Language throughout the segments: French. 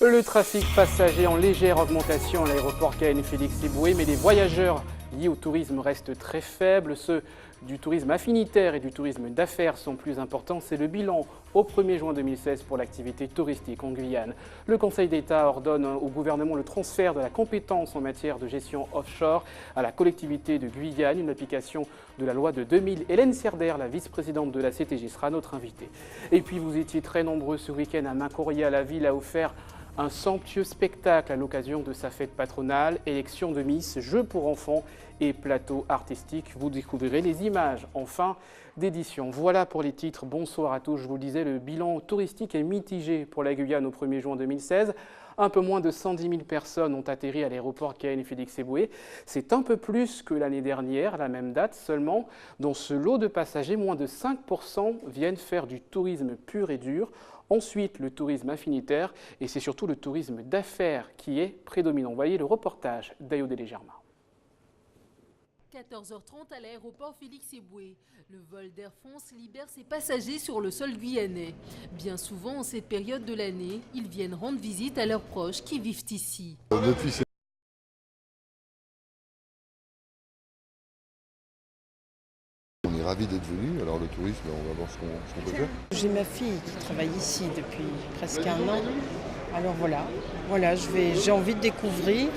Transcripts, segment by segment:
Le trafic passager en légère augmentation à l'aéroport KLM Félix Éboué, mais les voyageurs liés au tourisme restent très faibles. Ceux du tourisme affinitaire et du tourisme d'affaires sont plus importants. C'est le bilan au 1er juin 2016 pour l'activité touristique en Guyane. Le Conseil d'État ordonne au gouvernement le transfert de la compétence en matière de gestion offshore à la collectivité de Guyane, une application de la loi de 2000. Hélène Serder, la vice-présidente de la CTG, sera notre invitée. Et puis vous étiez très nombreux ce week-end à Macoria. La ville a offert un somptueux spectacle à l'occasion de sa fête patronale, élection de Miss, jeux pour enfants et plateau artistique. Vous découvrirez les images en fin d'édition. Voilà pour les titres. Bonsoir à tous. Je vous le disais, le bilan touristique est mitigé pour la Guyane au 1er juin 2016. Un peu moins de 110 000 personnes ont atterri à l'aéroport KLM Félix Éboué. C'est un peu plus que l'année dernière, à la même date seulement. Dans ce lot de passagers, moins de 5% viennent faire du tourisme pur et dur. Ensuite, le tourisme affinitaire et c'est surtout le tourisme d'affaires qui est prédominant. Voyez le reportage d'Ayodele Germain. 14h30 à l'aéroport Félix Éboué. Le vol d'Air France libère ses passagers sur le sol guyanais. Bien souvent, en cette période de l'année, ils viennent rendre visite à leurs proches qui vivent ici. On est ravis d'être venus, alors le tourisme, on va voir ce qu'on peut faire. J'ai ma fille qui travaille ici depuis presque un an, alors voilà, j'ai envie de découvrir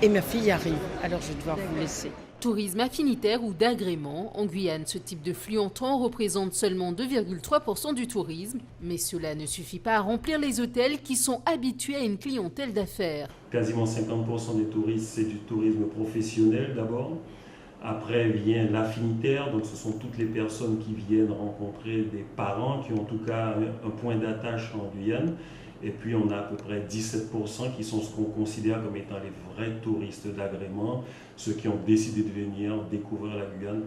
et ma fille arrive, alors je vais devoir vous laisser. Tourisme affinitaire ou d'agrément, en Guyane, ce type de flux entrant représente seulement 2,3% du tourisme, mais cela ne suffit pas à remplir les hôtels qui sont habitués à une clientèle d'affaires. Quasiment 50% des touristes, c'est du tourisme professionnel d'abord. Après vient l'affinitaire, donc ce sont toutes les personnes qui viennent rencontrer des parents qui ont en tout cas un point d'attache en Guyane. Et puis on a à peu près 17% qui sont ce qu'on considère comme étant les vrais touristes d'agrément, ceux qui ont décidé de venir découvrir la Guyane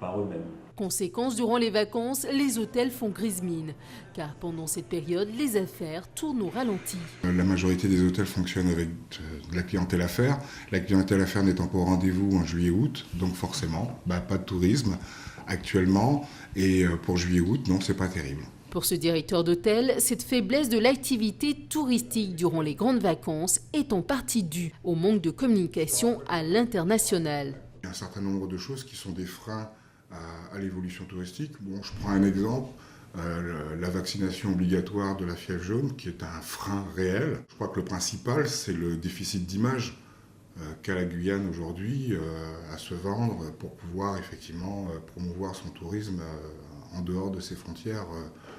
par eux-mêmes. Conséquence, durant les vacances, les hôtels font grise mine, car pendant cette période, les affaires tournent au ralenti. La majorité des hôtels fonctionnent avec de la clientèle affaires. La clientèle affaires n'étant pas au rendez-vous en juillet-août, donc forcément, pas de tourisme actuellement. Et pour juillet-août, non, c'est pas terrible. Pour ce directeur d'hôtel, cette faiblesse de l'activité touristique durant les grandes vacances est en partie due au manque de communication à l'international. Il y a un certain nombre de choses qui sont des freins à l'évolution touristique. Bon, je prends un exemple, la vaccination obligatoire de la fièvre jaune, qui est un frein réel. Je crois que le principal, c'est le déficit d'image qu'a la Guyane aujourd'hui à se vendre pour pouvoir effectivement promouvoir son tourisme en dehors de ses frontières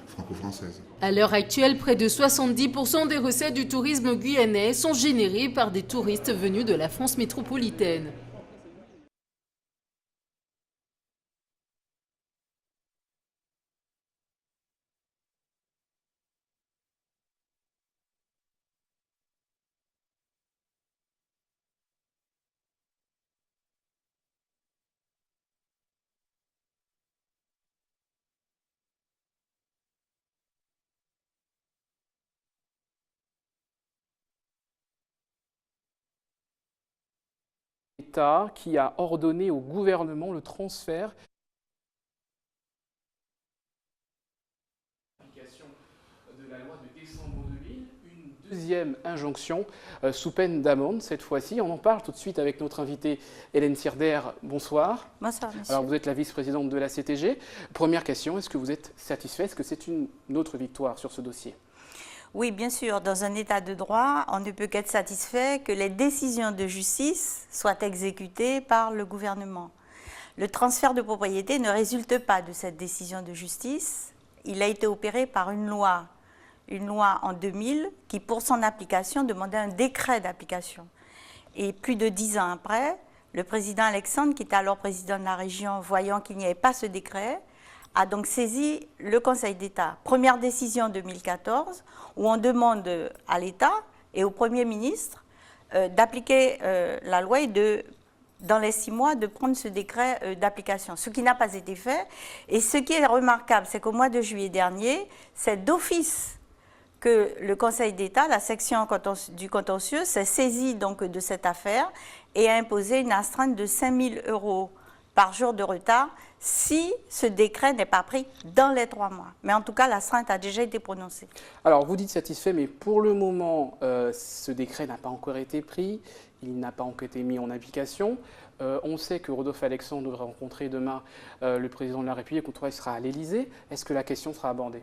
franco-françaises. À l'heure actuelle, près de 70% des recettes du tourisme guyanais sont générées par des touristes venus de la France métropolitaine. L'État qui a ordonné au gouvernement le transfert de la loi de décembre 2000, une deuxième injonction sous peine d'amende cette fois-ci. On en parle tout de suite avec notre invitée Hélène Serder. Bonsoir. Bonsoir, monsieur. Alors vous êtes la vice-présidente de la CTG. Première question, est-ce que vous êtes satisfait? Est-ce que c'est une autre victoire sur ce dossier? Oui, bien sûr. Dans un état de droit, on ne peut qu'être satisfait que les décisions de justice soient exécutées par le gouvernement. Le transfert de propriété ne résulte pas de cette décision de justice. Il a été opéré par une loi en 2000 qui, pour son application, demandait un décret d'application. Et plus de 10 ans après, le président Alexandre, qui était alors président de la région, voyant qu'il n'y avait pas ce décret, a donc saisi le Conseil d'État. Première décision 2014, où on demande à l'État et au Premier ministre d'appliquer la loi et dans les 6 mois, de prendre ce décret d'application, ce qui n'a pas été fait. Et ce qui est remarquable, c'est qu'au mois de juillet dernier, c'est d'office que le Conseil d'État, la section du contentieux, s'est saisie donc de cette affaire et a imposé une astreinte de 5 000 € par jour de retard si ce décret n'est pas pris dans les 3 mois. Mais en tout cas, l'astreinte a déjà été prononcée. Alors, vous dites satisfait, mais pour le moment, ce décret n'a pas encore été pris, il n'a pas encore été mis en application. On sait que Rodolphe Alexandre devrait rencontrer demain le président de la République, quand il sera à l'Élysée. Est-ce que la question sera abordée ?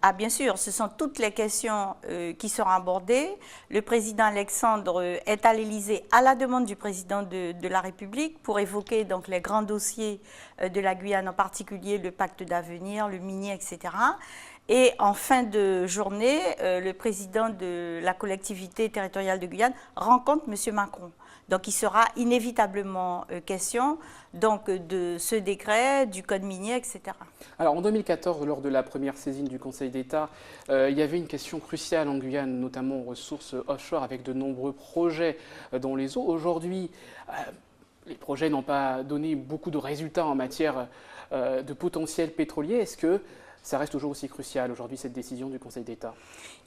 Ah, bien sûr, ce sont toutes les questions qui seront abordées. Le président Alexandre est à l'Élysée à la demande du président de la République pour évoquer donc les grands dossiers de la Guyane, en particulier le pacte d'avenir, le minier, etc. Et en fin de journée, le président de la collectivité territoriale de Guyane rencontre M. Macron. Donc il sera inévitablement question donc, de ce décret, du code minier, etc. Alors en 2014, lors de la première saisine du Conseil d'État, il y avait une question cruciale en Guyane, notamment aux ressources offshore, avec de nombreux projets dans les eaux. Aujourd'hui, les projets n'ont pas donné beaucoup de résultats en matière de potentiel pétrolier. Est-ce que ça reste toujours aussi crucial aujourd'hui, cette décision du Conseil d'État?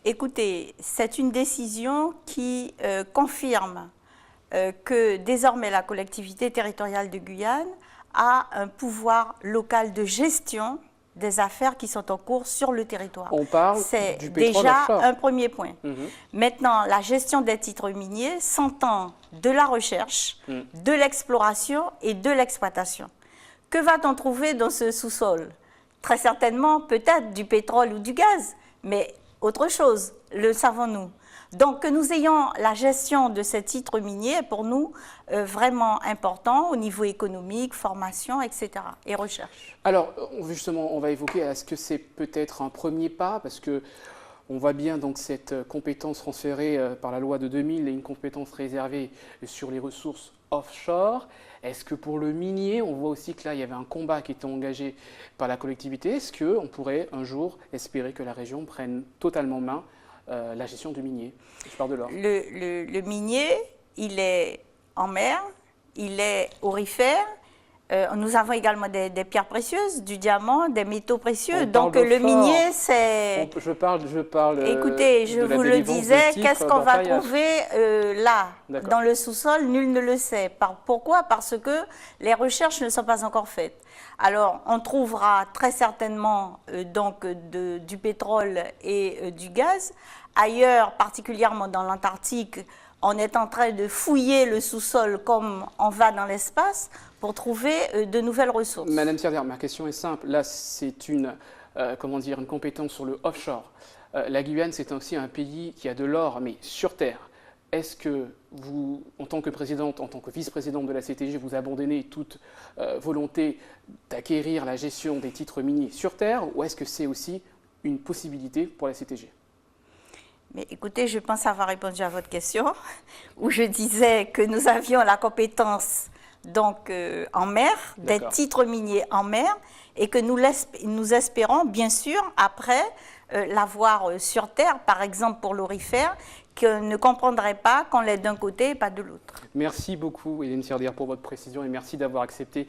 Écoutez, c'est une décision qui confirme que désormais la collectivité territoriale de Guyane a un pouvoir local de gestion des affaires qui sont en cours sur le territoire. On parle C'est du pétrole déjà offshore. un premier point. Maintenant, la gestion des titres miniers s'entend de la recherche, de l'exploration et de l'exploitation. Que va-t-on trouver dans ce sous-sol? Très certainement, peut-être du pétrole ou du gaz, mais autre chose, le savons-nous? Donc que nous ayons la gestion de ces titres miniers est pour nous vraiment important au niveau économique, formation, etc. et recherche. Alors justement, on va évoquer, est-ce que c'est peut-être un premier pas, parce que on voit bien donc cette compétence transférée par la loi de 2000 et une compétence réservée sur les ressources offshore. Est-ce que pour le minier, on voit aussi que là, il y avait un combat qui était engagé par la collectivité. Est-ce qu'on pourrait un jour espérer que la région prenne totalement main la gestion du minier? Je parle de l'or. Le minier, il est en mer, il est aurifère. Nous avons également des pierres précieuses, du diamant, des métaux précieux. Donc le minier, c'est... Je parle. Écoutez, je vous le disais, qu'est-ce qu'on va trouver là, dans le sous-sol? Nul ne le sait. Pourquoi? Parce que les recherches ne sont pas encore faites. Alors, on trouvera très certainement donc du pétrole et du gaz. Ailleurs, particulièrement dans l'Antarctique, on est en train de fouiller le sous-sol comme on va dans l'espace pour trouver de nouvelles ressources. Madame Serdière, ma question est simple. Là, c'est une compétence sur le offshore. La Guyane, c'est aussi un pays qui a de l'or, mais sur terre. Est-ce que vous, en tant que présidente, en tant que vice-présidente de la CTG, vous abandonnez toute volonté d'acquérir la gestion des titres miniers sur terre, ou est-ce que c'est aussi une possibilité pour la CTG? Mais écoutez, je pense avoir répondu à votre question, où je disais que nous avions la compétence donc, en mer, des titres miniers en mer, et que nous espérons, bien sûr, après, l'avoir sur terre, par exemple pour l'aurifère, qu'on ne comprendrait pas qu'on l'ait d'un côté et pas de l'autre. Merci beaucoup, Hélène Serdière, pour votre précision, et merci d'avoir accepté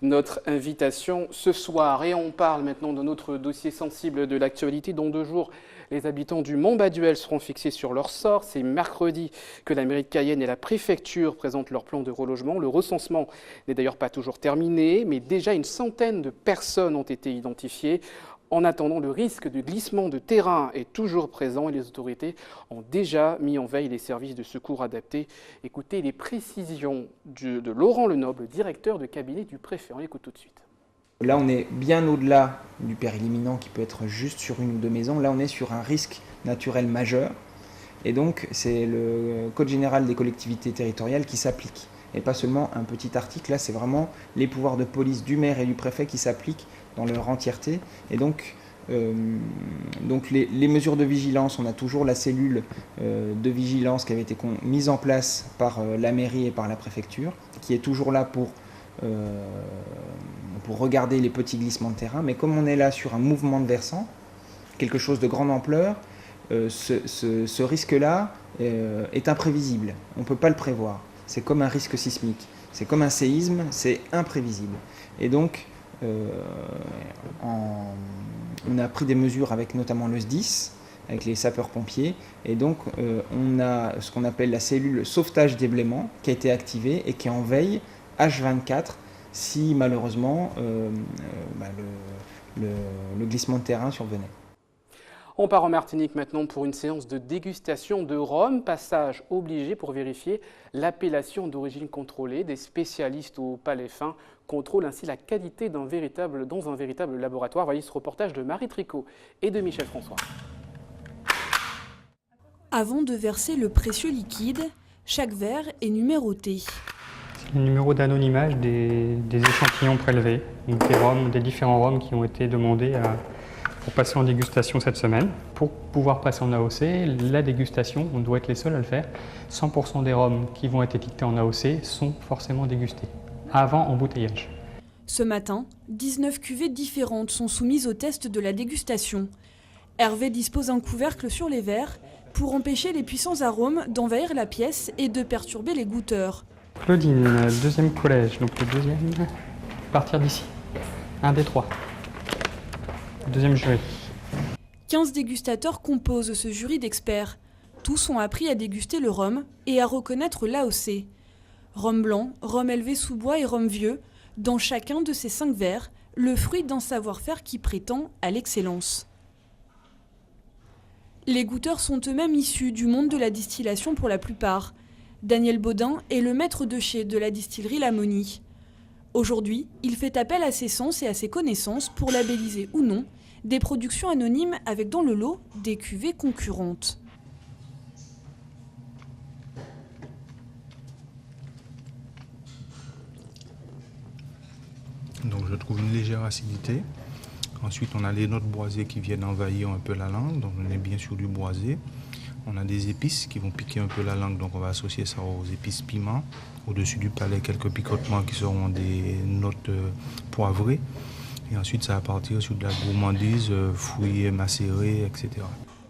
notre invitation ce soir. Et on parle maintenant d'un autre dossier sensible de l'actualité. Dans 2 jours, les habitants du Mont-Baduel seront fixés sur leur sort. C'est mercredi que la mairie de Cayenne et la préfecture présentent leur plan de relogement. Le recensement n'est d'ailleurs pas toujours terminé, mais déjà une centaine de personnes ont été identifiées. En attendant, le risque de glissement de terrain est toujours présent et les autorités ont déjà mis en veille les services de secours adaptés. Écoutez les précisions de Laurent Lenoble, directeur de cabinet du préfet. On l'écoute tout de suite. Là, on est bien au-delà du péril imminent qui peut être juste sur 1 ou 2 maisons. Là, on est sur un risque naturel majeur. Et donc, c'est le Code général des collectivités territoriales qui s'applique. Et pas seulement un petit article. Là, c'est vraiment les pouvoirs de police du maire et du préfet qui s'appliquent dans leur entièreté. Et donc les mesures de vigilance, on a toujours la cellule de vigilance qui avait été mise en place par la mairie et par la préfecture, qui est toujours là pour regarder les petits glissements de terrain. Mais comme on est là sur un mouvement de versant, quelque chose de grande ampleur, ce risque-là est imprévisible. On ne peut pas le prévoir. C'est comme un risque sismique. C'est comme un séisme, c'est imprévisible. Et donc, on a pris des mesures avec notamment le SDIS, avec les sapeurs-pompiers, et donc on a ce qu'on appelle la cellule sauvetage déblaiement qui a été activée et qui est en veille H24 si malheureusement le glissement de terrain survenait. On part en Martinique maintenant pour une séance de dégustation de rhum, passage obligé pour vérifier l'appellation d'origine contrôlée. Des spécialistes au palais fin contrôlent ainsi la qualité dans un véritable laboratoire. Voyez ce reportage de Marie Tricot et de Michel François. Avant de verser le précieux liquide, chaque verre est numéroté. C'est le numéro d'anonymage des échantillons prélevés, donc des différents rhums qui ont été demandés pour passer en dégustation cette semaine. Pour pouvoir passer en AOC, la dégustation, on doit être les seuls à le faire. 100% des rhums qui vont être étiquetés en AOC sont forcément dégustés, avant embouteillage. Ce matin, 19 cuvées différentes sont soumises au test de la dégustation. Hervé dispose un couvercle sur les verres pour empêcher les puissants arômes d'envahir la pièce et de perturber les goûteurs. Claudine, deuxième collège, donc le deuxième, à partir d'ici, un des trois. Deuxième jury. 15 dégustateurs composent ce jury d'experts. Tous ont appris à déguster le rhum et à reconnaître l'AOC. Rhum blanc, rhum élevé sous bois et rhum vieux, dans chacun de ces 5 verres, le fruit d'un savoir-faire qui prétend à l'excellence. Les goûteurs sont eux-mêmes issus du monde de la distillation pour la plupart. Daniel Baudin est le maître de chez de la distillerie Lamonie. Aujourd'hui, il fait appel à ses sens et à ses connaissances pour labelliser ou non des productions anonymes avec dans le lot des cuvées concurrentes. Donc je trouve une légère acidité. Ensuite, on a les notes boisées qui viennent envahir un peu la langue, donc on est bien sur du boisé. On a des épices qui vont piquer un peu la langue, donc on va associer ça aux épices piment. Au-dessus du palais, quelques picotements qui seront des notes poivrées. Et ensuite, ça va partir sur de la gourmandise, fruits macérés, etc.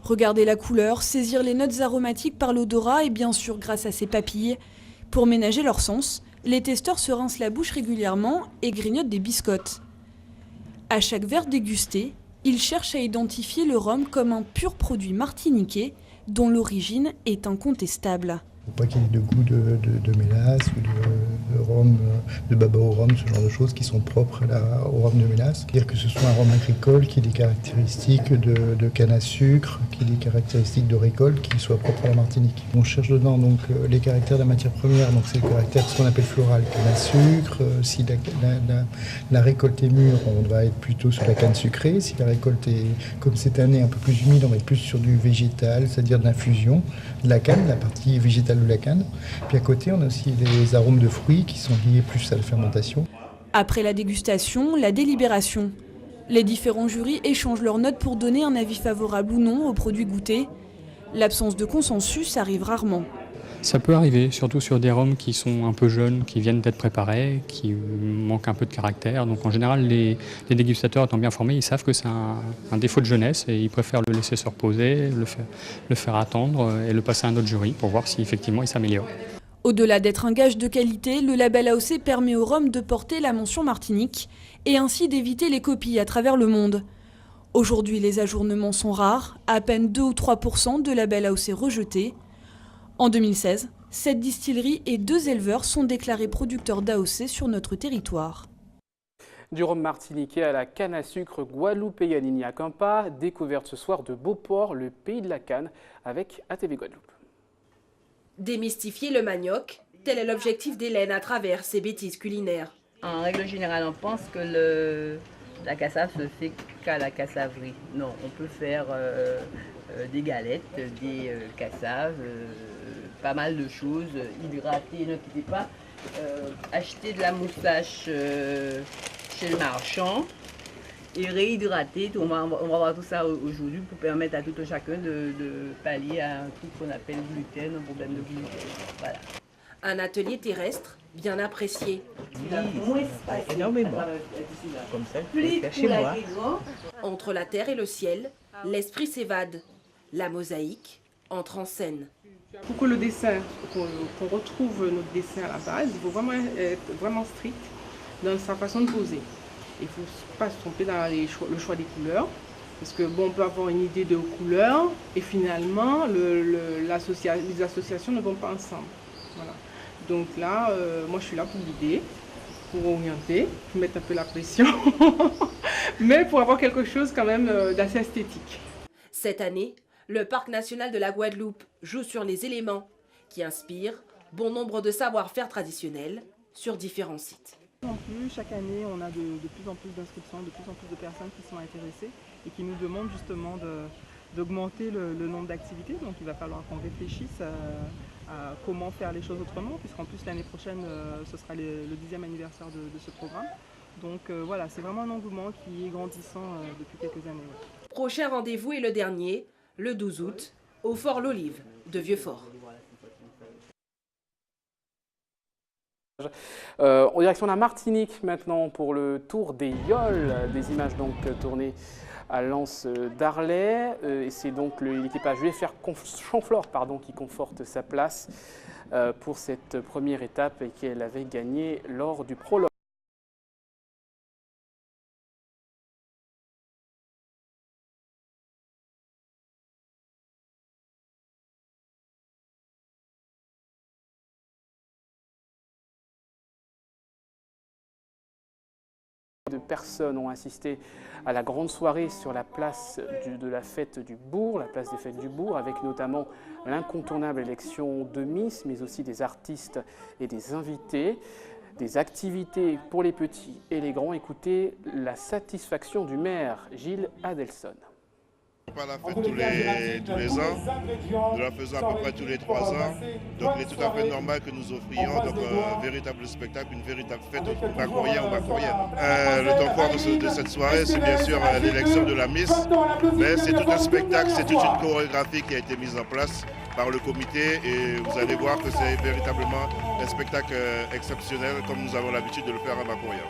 Regardez la couleur, saisir les notes aromatiques par l'odorat et bien sûr grâce à ses papilles. Pour ménager leur sens, les testeurs se rincent la bouche régulièrement et grignotent des biscottes. À chaque verre dégusté, ils cherchent à identifier le rhum comme un pur produit martiniquais dont l'origine est incontestable. Il ne faut pas qu'il y ait de goût de mélasse ou de rhum, de baba au rhum, ce genre de choses qui sont propres au rhum de mélasse. C'est-à-dire que ce soit un rhum agricole qui ait des caractéristiques de canne à sucre, qui ait des caractéristiques de récolte, qui soit propre à la Martinique. On cherche dedans donc les caractères de la matière première, donc c'est le caractère ce qu'on appelle floral, canne à sucre. Si la récolte est mûre, on va être plutôt sur la canne sucrée. Si la récolte est, comme cette année, un peu plus humide, on va être plus sur du végétal, c'est-à-dire de l'infusion de la canne, la partie végétale de la canne. Puis à côté, on a aussi les arômes de fruits qui sont liés plus à la fermentation. Après la dégustation, la délibération. Les différents jurys échangent leurs notes pour donner un avis favorable ou non aux produits goûtés. L'absence de consensus arrive rarement. Ça peut arriver, surtout sur des rhums qui sont un peu jeunes, qui viennent d'être préparés, qui manquent un peu de caractère. Donc en général, les dégustateurs étant bien formés, ils savent que c'est un défaut de jeunesse et ils préfèrent le laisser se reposer, le faire attendre et le passer à un autre jury pour voir si effectivement il s'améliore. Au-delà d'être un gage de qualité, le label AOC permet au rhum de porter la mention Martinique et ainsi d'éviter les copies à travers le monde. Aujourd'hui, les ajournements sont rares, à peine 2 ou 3% de labels AOC rejetés. En 2016, 7 distilleries et 2 éleveurs sont déclarés producteurs d'AOC sur notre territoire. Du rhum martiniquais à la canne à sucre guadeloupéenne, il n'y a qu'un pas. Découverte ce soir de Beauport, le pays de la canne, avec ATV Guadeloupe. Démystifier le manioc, tel est l'objectif d'Hélène à travers ses bêtises culinaires. En règle générale, on pense que la cassave se fait qu'à la cassaverie. Non, on peut faire des galettes, des cassaves, pas mal de choses, hydrater, ne quittez pas, acheter de la moustache chez le marchand et réhydrater. On va voir tout ça aujourd'hui pour permettre à tout un chacun de pallier à un truc qu'on appelle gluten, un problème de gluten. Voilà. Un atelier terrestre bien apprécié. Oui, énormément. Comme ça, chez moi. Entre la terre et le ciel, l'esprit s'évade. La mosaïque entre en scène. Pour que le dessin, qu'on retrouve notre dessin à la base, il faut vraiment être vraiment strict dans sa façon de poser. Il ne faut pas se tromper dans le choix des couleurs, parce que bon, on peut avoir une idée de couleur et finalement les associations ne vont pas ensemble. Voilà. Donc là, moi je suis là pour guider pour orienter, pour mettre un peu la pression, mais pour avoir quelque chose quand même d'assez esthétique. Cette année, le Parc national de la Guadeloupe joue sur les éléments qui inspirent bon nombre de savoir-faire traditionnels sur différents sites. En plus, chaque année, on a de plus en plus d'inscriptions, de plus en plus de personnes qui sont intéressées et qui nous demandent justement d'augmenter le nombre d'activités. Donc il va falloir qu'on réfléchisse à comment faire les choses autrement, puisqu'en plus l'année prochaine, ce sera le 10e anniversaire de ce programme. Donc voilà, c'est vraiment un engouement qui est grandissant depuis quelques années. Ouais. Prochain rendez-vous est le dernier, le 12 août, au Fort l'Olive de Vieux-Fort. En direction de la Martinique maintenant pour le tour des Yoles, des images donc tournées à l'Anse d'Arlet. Et c'est donc l'équipage UFR Chamflore qui conforte sa place pour cette première étape et qu'elle avait gagnée lors du prologue. De personnes ont assisté à la grande soirée sur la place de la fête du Bourg, la place des fêtes du Bourg, avec notamment l'incontournable élection de Miss, mais aussi des artistes et des invités, des activités pour les petits et les grands. Écoutez la satisfaction du maire Gilles Adelson. Pas la fête tous les ans, nous la faisons à peu près tous les 3 ans, donc il est tout à fait normal que nous offrions donc, un véritable spectacle, une véritable fête aux Macoriens, aux Macoriennes. Le temps fort de cette soirée, c'est bien sûr l'élection de la Miss, mais c'est tout un spectacle, c'est toute une chorégraphie qui a été mise en place par le comité et vous allez voir que c'est véritablement un spectacle exceptionnel comme nous avons l'habitude de le faire à Macoria.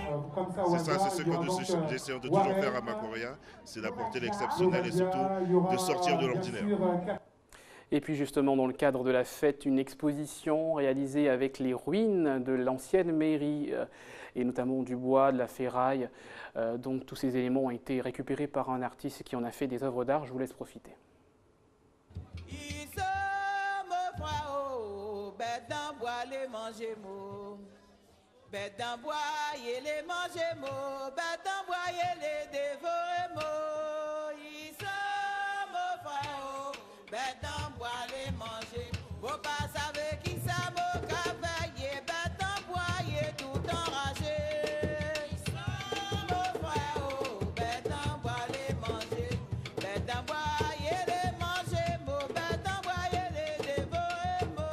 C'est ça, c'est ce que nous essayons de toujours faire à Macoria, c'est d'apporter l'exceptionnel et surtout de sortir de l'ordinaire. Et puis justement dans le cadre de la fête, une exposition réalisée avec les ruines de l'ancienne mairie et notamment du bois, de la ferraille. Donc tous ces éléments ont été récupérés par un artiste qui en a fait des œuvres d'art. Je vous laisse profiter. Bête dans bois, les manger mots. Bête dans bois, les manger mots. Bête dans bois, les dévorer mots. Ils sont mon frère, bête dans bois, les manger. Faut pas savoir qui ça m'a cavaillé. Bête dans bois, tout enragé. Ils sont mon frère, bête dans bois, les manger. Bête dans bois, les manger mots. Bête dans bois, les dévorer mots.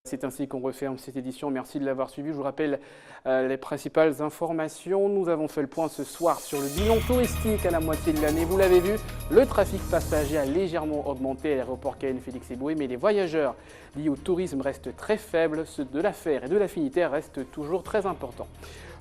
C'est ainsi qu'on referme cette édition. Merci de l'avoir suivi. Je vous rappelle les principales informations. Nous avons fait le point ce soir sur le bilan touristique à la moitié de l'année. Vous l'avez vu, le trafic passager a légèrement augmenté à l'aéroport KN Félix-Éboué, mais les voyageurs liés au tourisme restent très faibles. Ceux de l'affaire et de l'affinitaire restent toujours très importants.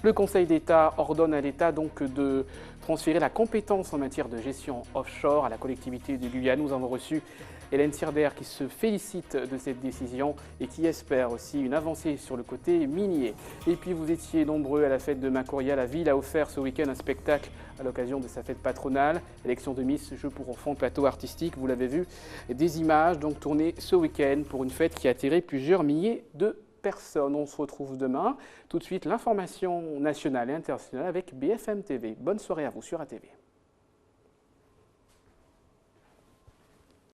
Le Conseil d'État ordonne à l'État donc de transférer la compétence en matière de gestion offshore à la collectivité de Guyane. Nous avons reçu Hélène Sirder qui se félicite de cette décision et qui espère aussi une avancée sur le côté minier. Et puis vous étiez nombreux à la fête de Macoria. La ville a offert ce week-end un spectacle à l'occasion de sa fête patronale. Élection de Miss, jeu pour enfants, plateau artistique. Vous l'avez vu, des images donc tournées ce week-end pour une fête qui a attiré plusieurs milliers de personnes. On se retrouve demain. Tout de suite, l'information nationale et internationale avec BFM TV. Bonne soirée à vous sur ATV.